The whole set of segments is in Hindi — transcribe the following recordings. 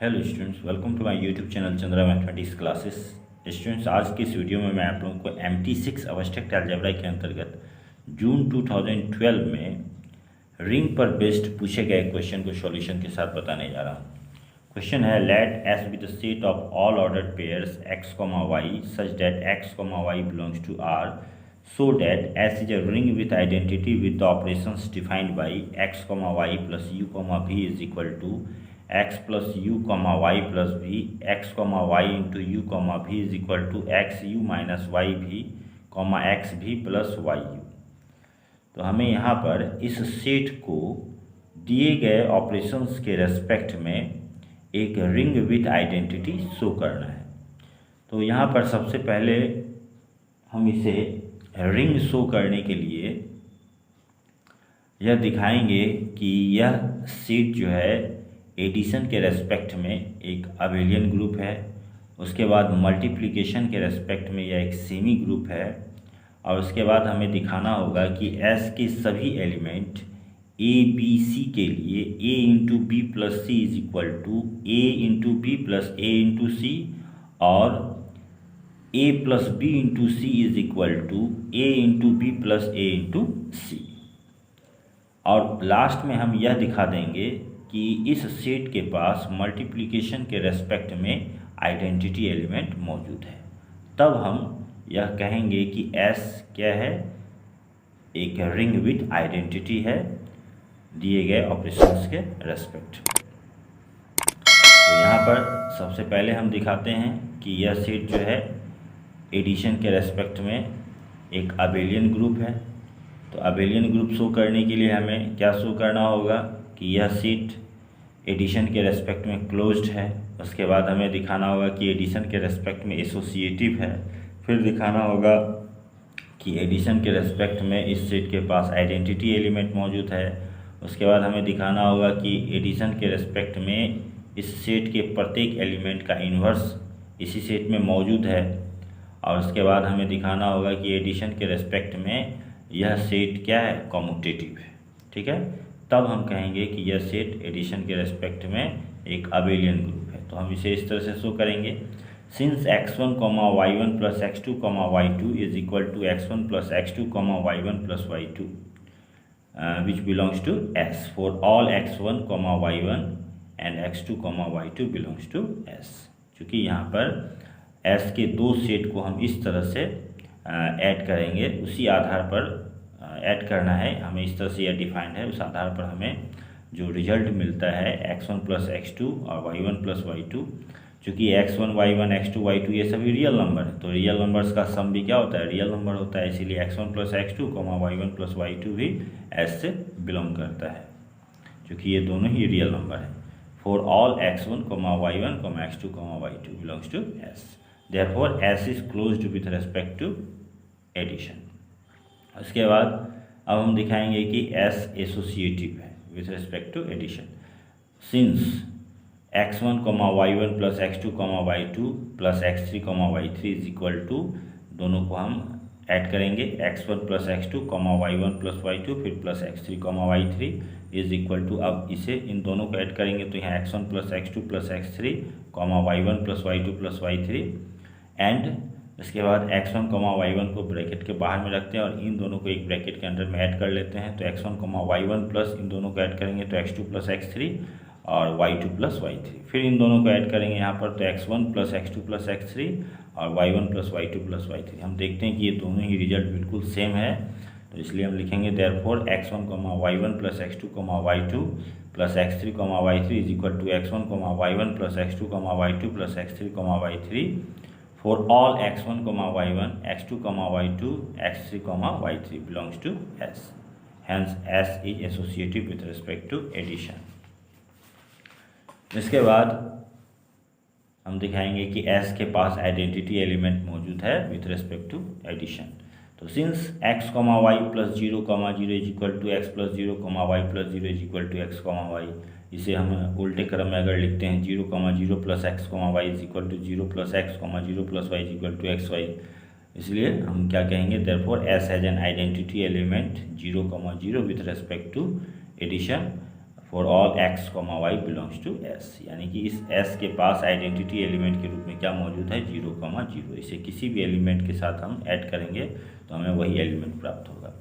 Hello students, welcome to my YouTube channel Chandra mathematics classes. Students, आज की इस वीडियो में मैं आप लोगों को MT6 अब्स्ट्रैक्ट अलजेब्रा के अंतर्गत जून 2012 में रिंग पर बेस्ड पूछे गए क्वेश्चन को सॉल्यूशन के साथ बताने जा रहा हूँ। क्वेश्चन है, let S be the set of all ordered pairs x, y such that x, y belongs to R so that S is a ring with identity with the operations defined by x, y plus u, v is equal to x plus u, y plus v, x, y into u, v is equal to x u minus y v, x v plus y u। तो हमें यहाँ पर इस सेट को दिए गए ऑपरेशंस के रेस्पेक्ट में एक रिंग विथ आइडेंटिटी शो करना है। तो यहाँ पर सबसे पहले हम इसे रिंग शो करने के लिए यह दिखाएंगे कि यह सेट जो है एडिशन के रेस्पेक्ट में एक अबेलियन ग्रुप है, उसके बाद मल्टीप्लिकेशन के रेस्पेक्ट में यह एक सेमी ग्रुप है, और उसके बाद हमें दिखाना होगा कि एस के सभी एलिमेंट ए बी सी के लिए A into B plus C is equal to A into B plus A into C और A plus B into C is equal to A into B plus A into C. और लास्ट में हम यह दिखा देंगे कि इस सेट के पास मल्टीप्लिकेशन के रेस्पेक्ट में आइडेंटिटी एलिमेंट मौजूद है। तब हम यह कहेंगे कि S क्या है, एक रिंग विथ आइडेंटिटी है दिए गए ऑपरेशंस के रेस्पेक्ट। तो यहाँ पर सबसे पहले हम दिखाते हैं कि यह सेट जो है एडिशन के रेस्पेक्ट में एक अबेलियन ग्रुप है। तो अबेलियन ग्रुप शो करने के लिए हमें क्या शो करना होगा कि यह सेट एडिशन के रेस्पेक्ट में क्लोज्ड है। उसके बाद हमें दिखाना होगा कि एडिशन के रेस्पेक्ट में एसोसिएटिव है। फिर दिखाना होगा कि एडिशन के रेस्पेक्ट में इस सेट के पास आइडेंटिटी एलिमेंट मौजूद है। उसके बाद हमें दिखाना होगा कि एडिशन के रेस्पेक्ट में इस सेट के प्रत्येक एलिमेंट का इन्वर्स इसी सेट में मौजूद है। और उसके बाद हमें दिखाना होगा कि एडिशन के रेस्पेक्ट में यह सेट क्या है, कॉम्यूटेटिव है। ठीक है, तब हम कहेंगे कि यह सेट एडिशन के रेस्पेक्ट में एक अबेलियन ग्रुप है। तो हम इसे इस तरह से शो करेंगे, since x1, y1 plus x2, y2 is equal to x1 plus x2, y1 plus y2 which belongs to S for all x1, y1 and x2, y2 belongs to S। चूँकि यहाँ पर S के दो सेट को हम इस तरह से ऐड करेंगे, उसी आधार पर ऐड करना है हमें, इस तरह से यह डिफाइंड है। उस आधार पर हमें जो रिजल्ट मिलता है x1 प्लस x2 और y1 प्लस y2, चूँकि x1, y1, x2, y2 ये सभी रियल नंबर है, तो रियल नंबर्स का सम भी क्या होता है, रियल नंबर होता है। इसीलिए x1 plus x2, y1 plus y2 भी S से बिलोंग करता है, क्योंकि ये दोनों ही रियल नंबर है। For all x1, y1, x2, y2 belongs to S। Therefore S is closed with respect to addition। उसके बाद अब हम दिखाएंगे कि S एसोसिएटिव है with respect to addition। Since x1, y1 plus x2, y2 plus x3, y3 is equal to, दोनों को हम ऐड करेंगे, x1 plus x2, y1 plus y2 फिर plus x3, y3 is equal to, अब इसे इन दोनों को ऐड करेंगे तो यहाँ x1 plus x2 plus x3, y1 plus y2 plus y3 and इसके बाद x1, y1 को ब्रैकेट के बाहर में रखते हैं और इन दोनों को एक ब्रैकेट के अंदर में ऐड कर लेते हैं। तो x1, y1 प्लस इन दोनों को ऐड करेंगे तो x2 प्लस x3 और y2 प्लस y3, फिर इन दोनों को ऐड करेंगे यहाँ पर तो x1 plus x2 plus x3 और y1 plus y2 plus y3। हम देखते हैं कि ये दोनों ही रिजल्ट बिल्कुल सेम है, तो इसलिए हम लिखेंगे therefore x1, y1 plus x2, y2 plus x3, y3 is equal to x1, y1 plus x2, y2 plus x3, y3 for all x1, y1, x2, y2, x3, y3 belongs to S। Hence S is associative with respect to addition। इसके बाद हम दिखाएंगे कि S के पास आइडेंटिटी एलिमेंट मौजूद है विथ रिस्पेक्ट टू एडिशन। तो since x, y plus 0, 0 is equal to x plus 0, y plus 0 is equal to x, y, इसे हम उल्टे क्रम में अगर लिखते हैं 0, 0 plus x, y is equal to 0 plus x, 0 plus y is equal to x, y, इसलिए हम क्या कहेंगे, therefore S has an identity element 0, 0 with respect to addition for all X comma Y belongs to S, यानी कि इस एस के पास आइडेंटिटी एलिमेंट के रूप में क्या मौजूद है, 0,0। इसे किसी भी एलिमेंट के साथ हम ऐड करेंगे तो हमें वही एलिमेंट प्राप्त होगा।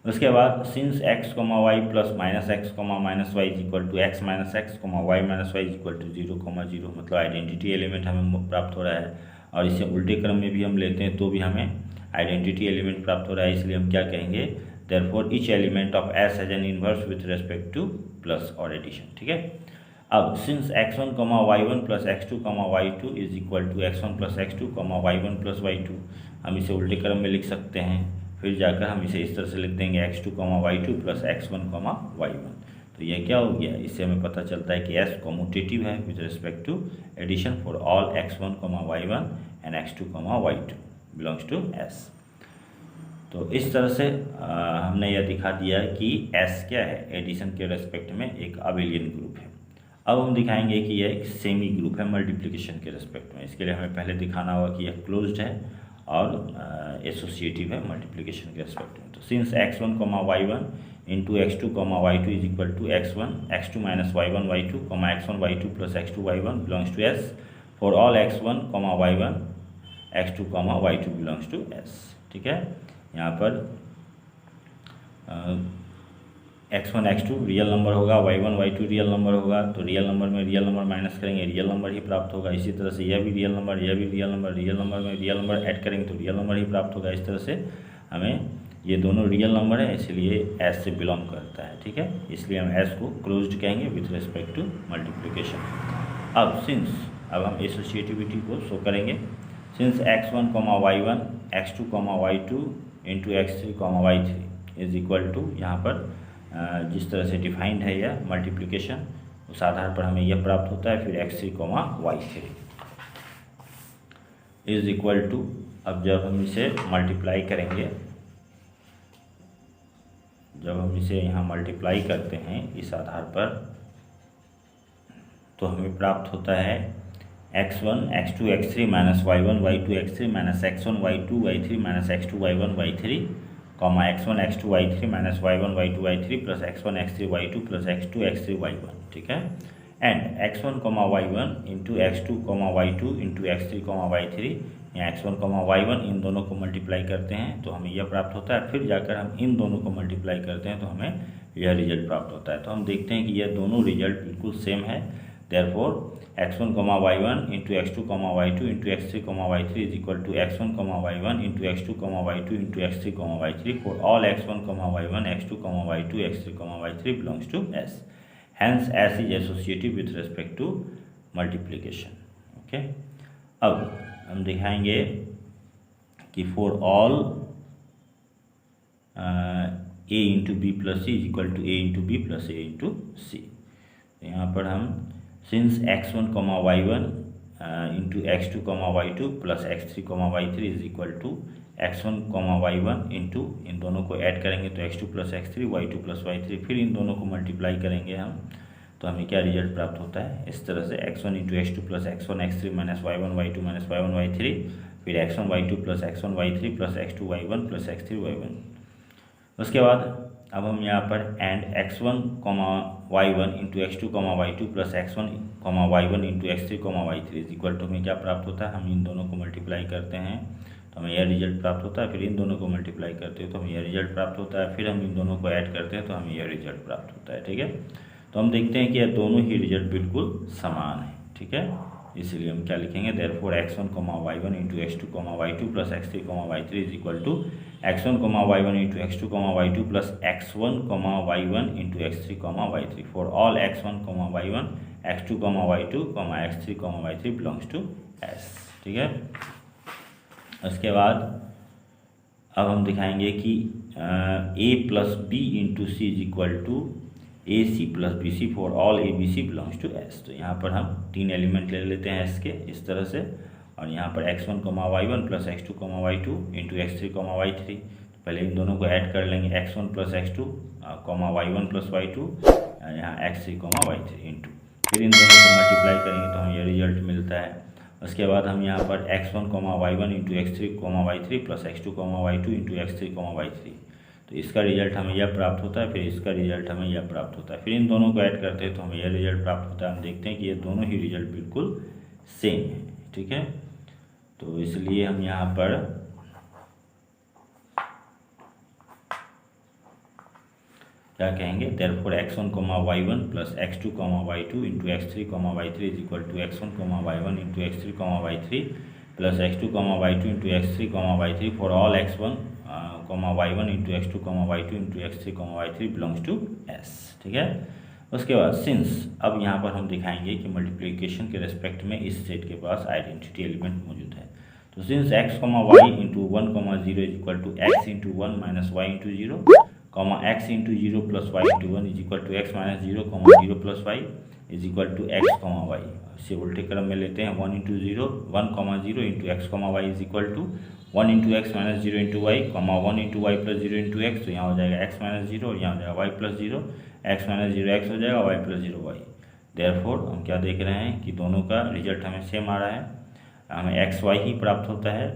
उसके बाद since X comma Y plus minus X comma minus Y is equal to X minus X comma Y minus Y is equal to 0,0, मतलब आइडेंटिटी एलिमेंट हमें प्राप्त हो रहा है। और इसे उल्टे क्रम में भी हम लेते हैं तो भी हमें आइडेंटिटी एलिमेंट प्राप्त हो रहा है, इसलिए हम क्या कहेंगे, therefore each element of S has an inverse with respect to plus और एडिशन। ठीक है, अब since x1 comma y1 plus x2 comma y2 is equal to x1 plus x2 comma y1 plus y2, हम इसे उल्टे क्रम में लिख सकते हैं। फिर जाकर हम इसे इस तरह से लिख देंगे x2 comma y2 plus x1 comma y1। तो यह क्या हो गया, इससे हमें पता चलता है कि s कॉम्यूटेटिव है with respect to addition for all x1 comma y1 and x2 comma y2 belongs to s। तो इस तरह से हमने यह दिखा दिया कि s क्या है, एडिशन के रेस्पेक्ट में एक अबेलियन ग्रुप है। अब हम दिखाएंगे कि यह एक सेमी ग्रुप है मल्टीप्लिकेशन के रेस्पेक्ट में। इसके लिए हमें पहले दिखाना होगा कि यह क्लोज्ड है और एसोसिएटिव है मल्टीप्लिकेशन के रेस्पेक्ट में। तो since x1 comma y1 into x2 comma y2 is equal to x1 x2 minus y1 y2 comma x1 y2 plus x2 y1 belongs to s for all x1 comma y1 x2 comma y2 belongs to s। ठीक है, यहाँ पर x1 x2 रियल नंबर होगा, y1 y2 रियल नंबर होगा, तो रियल नंबर में रियल नंबर माइनस करेंगे, रियल नंबर ही प्राप्त होगा। इसी तरह से यह भी रियल नंबर, यह भी रियल नंबर, रियल नंबर में रियल नंबर ऐड करेंगे तो रियल नंबर ही प्राप्त होगा। इस तरह से हमें ये दोनों रियल नंबर है, इसलिए s से बिलोंग करता है। ठीक है, इसलिए हम s को क्लोज्ड कहेंगे विथ रिस्पेक्ट टू मल्टीप्लिकेशन। अब हम एसोसिएटिविटी को शो करेंगे। Since x1 comma y1 x2 comma y2 into x3 comma y3 is equal to, यहाँ पर जिस तरह से डिफाइंड है यह मल्टीप्लिकेशन, उस आधार पर हमें यह प्राप्त होता है। फिर x3 comma y3 is equal to, अब जब हम इसे मल्टीप्लाई करेंगे, जब हम इसे यहाँ मल्टीप्लाई करते हैं इस आधार पर, तो हमें प्राप्त होता है x1 x2 x3 minus y1 y2 x3 minus x1 y2 y3 minus x2 y1 y3 comma x1 x2 y3 minus y1 y2 y3 plus x1 x3 y2 plus x2 x3 y1। ठीक है, and x1 comma y1 into x2 comma y2 into x3 comma y3, यहाँ x1 कॉमा y1 इन दोनों को मल्टीप्लाई करते हैं तो हमें यह प्राप्त होता है। फिर जाकर हम इन दोनों को मल्टीप्लाई करते हैं तो हमें यह रिजल्ट प्राप्त होता है। तो हम देखते हैं कि यह दोनों रिजल्ट बिल्कुल सेम है। Therefore x1 comma y1 into x2 comma y2 into x3 comma y3 is equal to x1 comma y1 into x2 comma y2 into x3 comma y3 for all x1 comma y1 x2 comma y2 x3 comma y3 belongs to s। Hence s is associative with respect to multiplication. Okay, अब हम दिखाएंगे कि for all a into B plus C is equal to a into B plus a into C. तो यहाँ पर हम since x1 comma y1 into x2 comma y2 plus x3 comma y3 is equal to x1 comma y1 into, इन दोनों को ऐड करेंगे तो x2 plus x3 y2 plus y3, फिर इन दोनों को मल्टीप्लाई करेंगे हम तो हमें क्या रिजल्ट प्राप्त होता है, इस तरह से x1 into x2 plus x1 x3 minus y1 y2 minus y1 y3, फिर x1 y2 plus x1 y3 plus x2 y1 plus x3 y1। उसके बाद अब हम यहाँ पर and x1 comma y1 into x2 comma y2 plus x1 comma y1 into x3 comma y3 is equal to, हमें क्या प्राप्त होता है, हम इन दोनों को मल्टीप्लाई करते हैं तो हमें यह रिजल्ट प्राप्त होता है। फिर इन दोनों को मल्टीप्लाई करते हैं तो हमें यह रिजल्ट प्राप्त होता है। फिर हम इन दोनों को ऐड करते हैं तो हमें यह रिजल्ट प्राप्त होता है। ठीक है, तो हम देखते हैं कि यह दोनों ही रिजल्ट बिल्कुल समान है। ठीक है, इसीलिए हम क्या लिखेंगे, therefore x1 comma y1 into x2 comma y2 plus x3 comma y3 is equal to x1 comma y1 into x2 comma y2 plus x1 comma y1 into x3 comma y3 for all x1 comma y1 x2 comma y2 comma x3 comma y3 belongs to s। ठीक है, उसके बाद अब हम दिखाएंगे कि a plus B into C is equal to A C plus B C for all A B C belongs to S. तो यहाँ पर हम तीन एलिमेंट ले लेते हैं एस के इस तरह से, और यहाँ पर x1 comma y1 plus x2 comma y2 into x3 comma y3, पहले इन दोनों को ऐड कर लेंगे x1 plus x2 comma y1 plus y2, यहाँ x3 कॉमा y3 इंटू, फिर इन दोनों को मल्टीप्लाई करेंगे तो हमें यह रिजल्ट मिलता है। उसके बाद हम यहाँ पर x1 comma y1 into x3 comma y3 plus x2 comma y2 into x3 comma y3, तो तो इसका रिजल्ट हमें यह प्राप्त होता है, फिर इसका रिजल्ट हमें यह प्राप्त होता है, फिर इन दोनों को ऐड करते हैं तो हमें यह रिजल्ट प्राप्त होता है। हम देखते हैं कि ये दोनों ही रिजल्ट बिल्कुल सेम है, ठीक है। तो इसलिए हम यहाँ पर क्या कहेंगे, therefore x1, y1 plus x2, y2 into x3, y3 is equal to x1, y1 into x3, y3 plus x2, y2 into x3, y3 for all x1, y1 into x2, y2 into x3, y3 belongs to S, ठीक है। उसके बाद सिंस, अब यहाँ पर हम दिखाएंगे कि मल्टीप्लिकेशन के रेस्पेक्ट में इस सेट के पास आइडेंटिटी एलिमेंट मौजूद है। तो since x, y into 1, 0 is equal to x into 1 minus y into 0, x into 0 plus y into 1 is equal to x minus 0, 0 plus y is equal to x, y। इसे उल्टे क्रम में लेते हैं, 1 into 0, 1, 0 into x, y is equal to 1 into X minus 0 into Y, 1 into Y plus 0 into x. तो यहाँ हो जाएगा x माइनस 0 और यहाँ हो जाएगा y plus 0, x minus 0 x हो जाएगा, y प्लस 0 y। देयरफॉर हम क्या देख रहे हैं कि दोनों का रिजल्ट हमें सेम आ रहा है, हमें एक्स वाई ही प्राप्त होता है।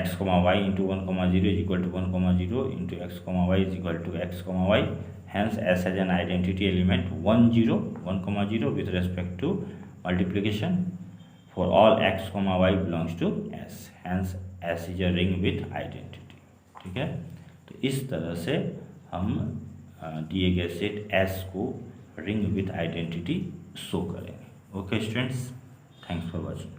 x, y into 1, 0 is equal to 1, 0 into X, y is equal to x, y। Hence S has an identity element 1, 0, 1, 0 with respect to multiplication for all x, y belongs to S. Hence S is a ring with identity, ठीक है। तो इस तरह से हम दिए गए सेट S को रिंग विथ आइडेंटिटी शो करेंगे। Okay students, thanks for watching.